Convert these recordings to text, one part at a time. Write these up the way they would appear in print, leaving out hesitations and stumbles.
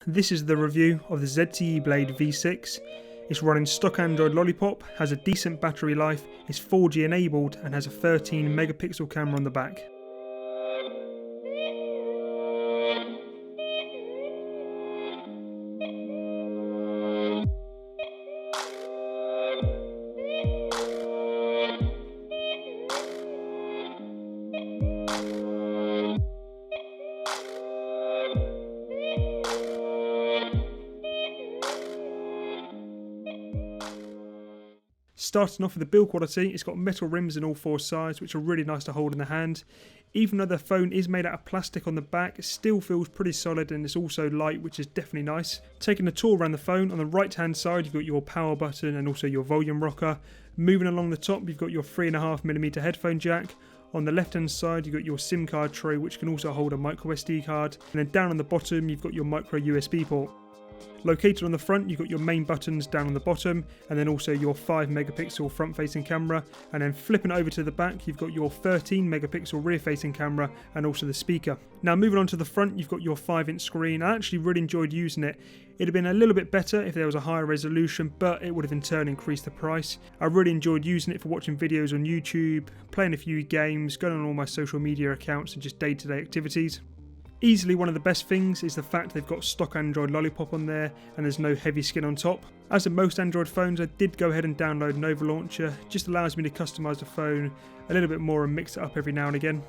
This is the review of the ZTE Blade V6. It's running stock Android Lollipop, has a decent battery life, is 4G enabled and has a 13 megapixel camera on the back. Starting off with the build quality, it's got metal rims in all four sides, which are really nice to hold in the hand. Even though the phone is made out of plastic on the back, it still feels pretty solid and it's also light, which is definitely nice. Taking a tour around the phone, on the right hand side you've got your power button and also your volume rocker. Moving along the top you've got your 3.5mm headphone jack. On the left hand side you've got your SIM card tray, which can also hold a micro SD card. And then down on the bottom you've got your micro USB port. Located on the front you've got your main buttons down on the bottom, and then also your 5 megapixel front facing camera, and then flipping over to the back you've got your 13 megapixel rear facing camera and also the speaker. Now moving on to the front you've got your 5-inch screen. I actually really enjoyed using it. It'd have been a little bit better if there was a higher resolution, but it would have in turn increased the price. I really enjoyed using it for watching videos on YouTube, playing a few games, going on all my social media accounts and just day-to-day activities. Easily one of the best things is the fact they've got stock Android Lollipop on there and there's no heavy skin on top. As in most Android phones, I did go ahead and download Nova Launcher. Just allows me to customise the phone a little bit more and mix it up every now and again.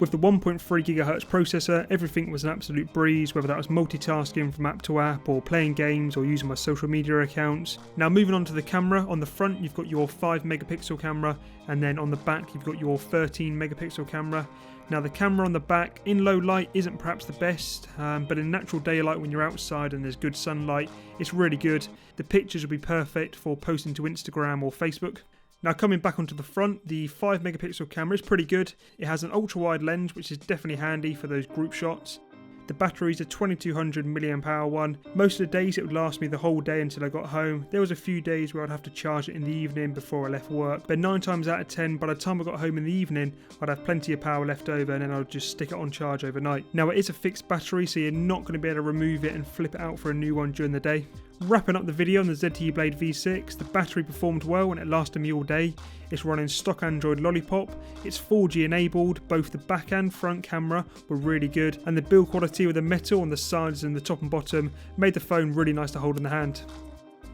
With the 1.3 GHz processor, everything was an absolute breeze, whether that was multitasking from app to app or playing games or using my social media accounts. Now moving on to the camera, on the front you've got your 5 megapixel camera, and then on the back you've got your 13 megapixel camera. Now the camera on the back in low light isn't perhaps the best, but in natural daylight when you're outside and there's good sunlight, it's really good. The pictures will be perfect for posting to Instagram or Facebook. Now coming back onto the front, the 5 megapixel camera is pretty good. It has an ultra wide lens, which is definitely handy for those group shots. The battery is a 2200 mAh one. Most of the days it would last me the whole day until I got home. There was a few days where I'd have to charge it in the evening before I left work, but 9 times out of 10 by the time I got home in the evening I'd have plenty of power left over and then I'd just stick it on charge overnight. Now it is a fixed battery, so you're not going to be able to remove it and flip it out for a new one during the day. Wrapping up the video on the ZTE Blade V6, the battery performed well and it lasted me all day. It's running stock Android Lollipop, it's 4G enabled, both the back and front camera were really good, and the build quality with the metal on the sides and the top and bottom made the phone really nice to hold in the hand.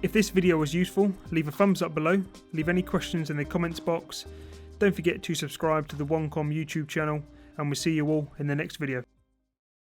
If this video was useful, leave a thumbs up below, leave any questions in the comments box, don't forget to subscribe to the Onecom YouTube channel, and we'll see you all in the next video.